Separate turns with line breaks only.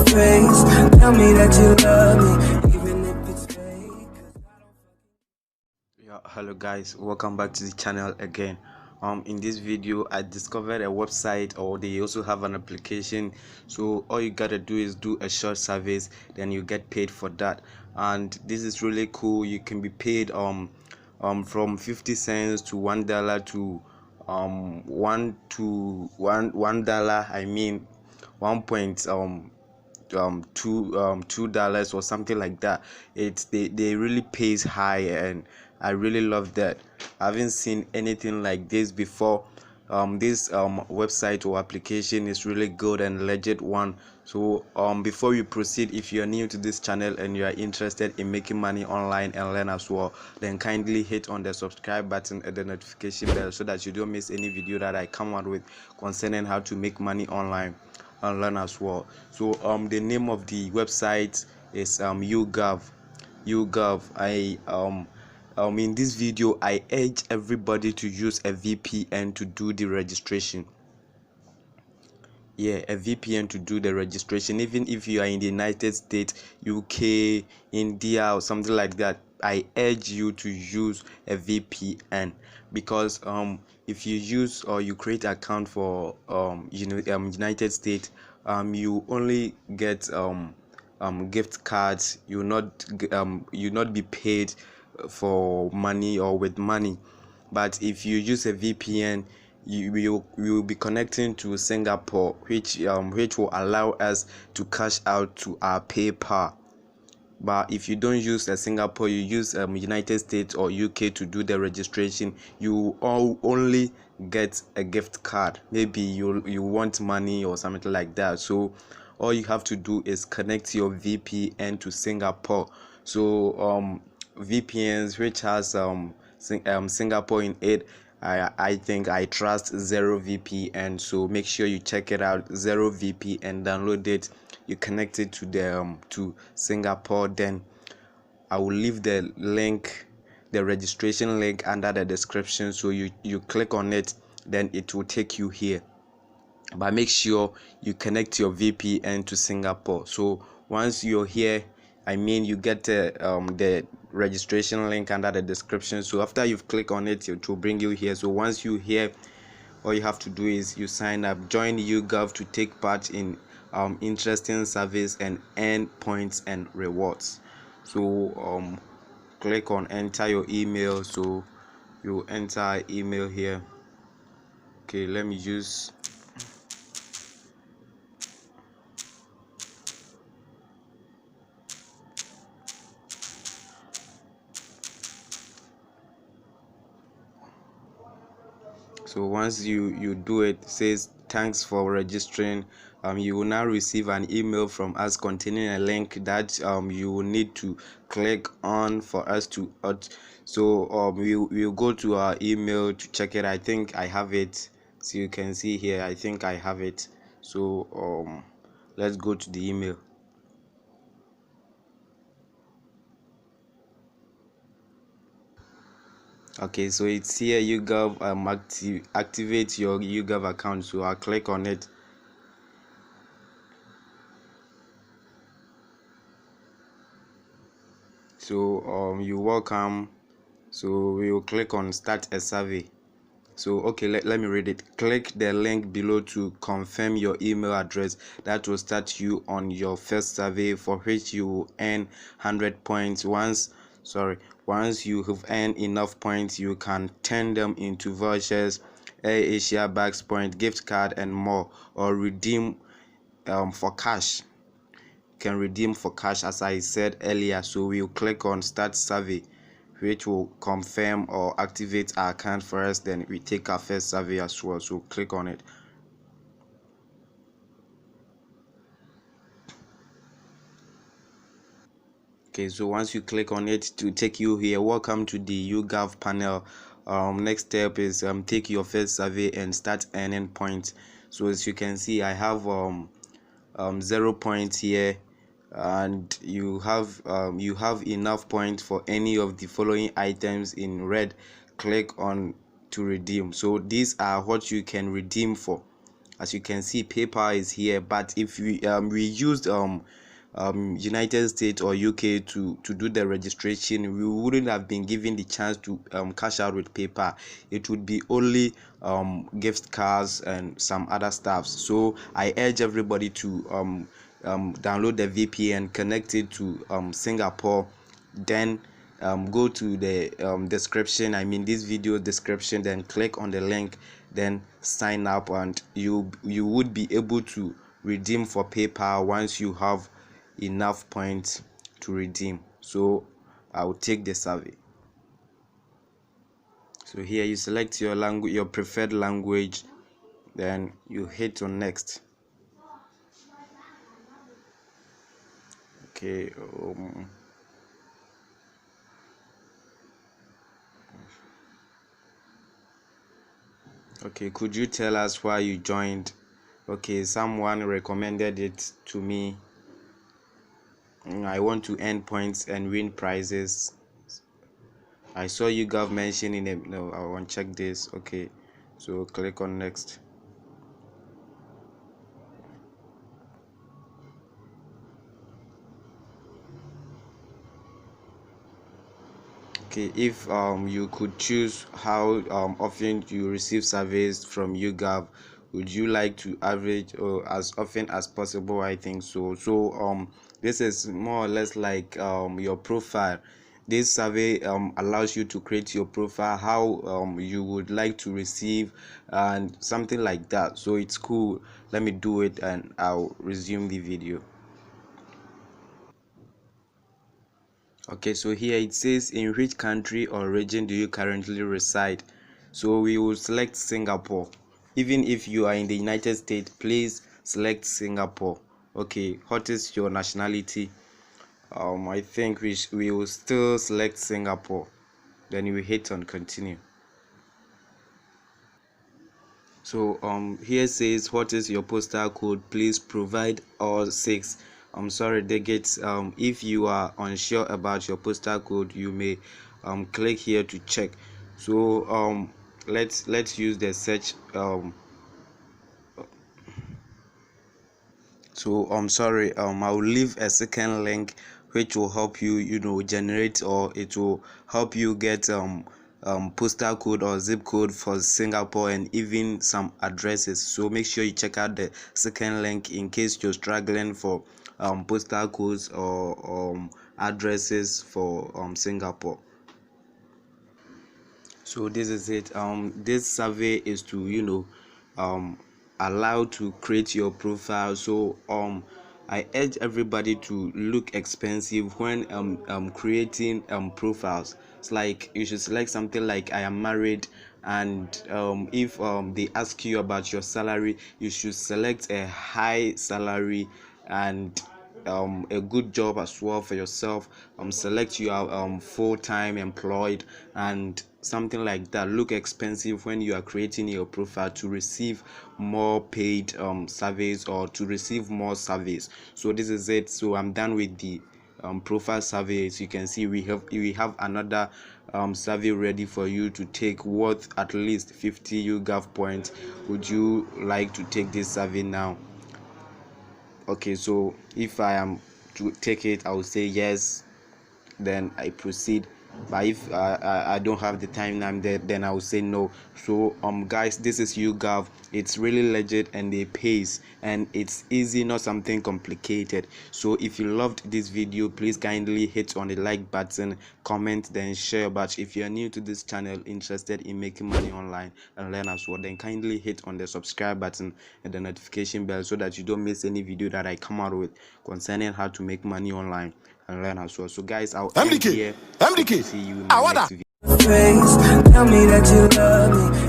face. Tell me that you love me, even if it's fake.
Yeah, hello guys, welcome back to the channel again. In this video I discovered a website, or they also have an application. So all you gotta do is do a short service, then you get paid for that. And this is really cool. You can be paid from 50 cents to $1 to $1. I mean 2 $2 or something like that. They really pays high, and I really love that. I haven't seen anything like this before. This website or application is really good and legit one. So before you proceed, if you are new to this channel and you are interested in making money online and learn as well, then kindly hit on the subscribe button and the notification bell so that you don't miss any video that I come out with concerning how to make money online and learn as well. So the name of the website is Yougov. In this video I urge everybody to use a VPN to do the registration. Yeah, a VPN to do the registration. Even if you are in the United States, UK, India, or something like that, I urge you to use a VPN, because if you use or you create an account for United States, you only get gift cards. You not be paid for money or with money. But if you use a VPN, you will be connecting to Singapore, which will allow us to cash out to our PayPal. But if you don't use Singapore, you use United States or UK to do the registration, you only get a gift card. Maybe you want money or something like that. So all you have to do is connect your VPN to Singapore. So VPNs which has Singapore in it, I think I trust Zero VPN. So make sure you check it out, Zero VPN, download it, you connect it to the to Singapore. Then I will leave the link, the registration link, under the description. So you click on it, then it will take you here. But make sure you connect your VPN to Singapore. So once you're here, you get the registration link under the description. So after you've clicked on it, it will bring you here. So once you're here, all you have to do is you sign up, join Yougov to take part in interesting service and earn points and rewards. So click on enter your email. So you enter email here. Okay, let me use so once you do it, says thanks for registering. You will now receive an email from us containing a link that you will need to click on for us to so we'll go to our email to check it. I think I have it, so you can see here, I think I have it. So let's go to the email. Okay, so it's here, Yougov, activate your Yougov account. So I'll click on it. So you welcome. So we will click on start a survey. So okay, let me read it. Click the link below to confirm your email address. That will start you on your first survey, for which you will earn 100 points. Once you have earned enough points, you can turn them into vouchers, Air Asia bags point, gift card, and more, or redeem for cash. You can redeem for cash, as I said earlier. So we'll click on start survey, which will confirm or activate our account for us. Then we take our first survey as well. So click on it. Okay, so once you click on it, to take you here, welcome to the Yougov panel. Next step is take your first survey and start earning points. So as you can see, I have 0 points here, and you have enough points for any of the following items in red. Click on to redeem. So these are what you can redeem for. as you can see, PayPal is here. But if we used United States or UK to do the registration, we wouldn't have been given the chance to cash out with PayPal. It would be only gift cards and some other stuff. So I urge everybody to download the VPN, connect it to Singapore, then go to the description, I mean this video description, then click on the link, then sign up, and you would be able to redeem for PayPal once you have enough points to redeem. So I'll take the survey. So here you select your language, your preferred language, then you hit on next. Okay, okay, could you tell us why you joined? Okay, someone recommended it to me. I want to earn points and win prizes. I saw Yougov mention in it. No, I want to check this. Okay, so click on next. Okay, if you could choose how often you receive surveys from Yougov, would you like to average or as often as possible? I think so. So this is more or less like your profile. This survey allows you to create your profile, how you would like to receive, and something like that. So it's cool. Let me do it and I'll resume the video. Okay, so here it says, in which country or region do you currently reside? So we will select Singapore. Even if you are in the United States, please select Singapore. Okay, what is your nationality? I think we will still select Singapore. Then you hit on continue. So here says, what is your postal code? Please provide all 6. I'm sorry, digits. If you are unsure about your postal code, you may click here to check. So let's use the search. So I'm sorry, I will leave a second link which will help you generate, or it will help you get postal code or zip code for Singapore and even some addresses. So make sure you check out the second link in case you're struggling for postal codes or addresses for Singapore. So this is it. This survey is to allow to create your profile. So I urge everybody to look expensive when creating profiles. It's like you should select something like I am married, and if they ask you about your salary, you should select a high salary and a good job as well for yourself. Select you are full-time employed and something like that. Look expensive when you are creating your profile to receive more paid surveys or to receive more surveys. So this is it. So I'm done with the profile surveys. You can see we have another survey ready for you to take, worth at least 50 Yougov points. Would you like to take this survey now? Okay, so if I am to take it, I will say yes, then I proceed. But if I don't have the time now, then I will say no. So guys, this is Yougov. It's really legit and it pays, and it's easy, not something complicated. So if you loved this video, please kindly hit on the like button, comment, then share. But if you are new to this channel, interested in making money online and learn as well, then kindly hit on the subscribe button and the notification bell so that you don't miss any video that I come out with concerning how to make money online and learn as well. So guys, I'll end here. See you in the next video.
Tell me that you love me.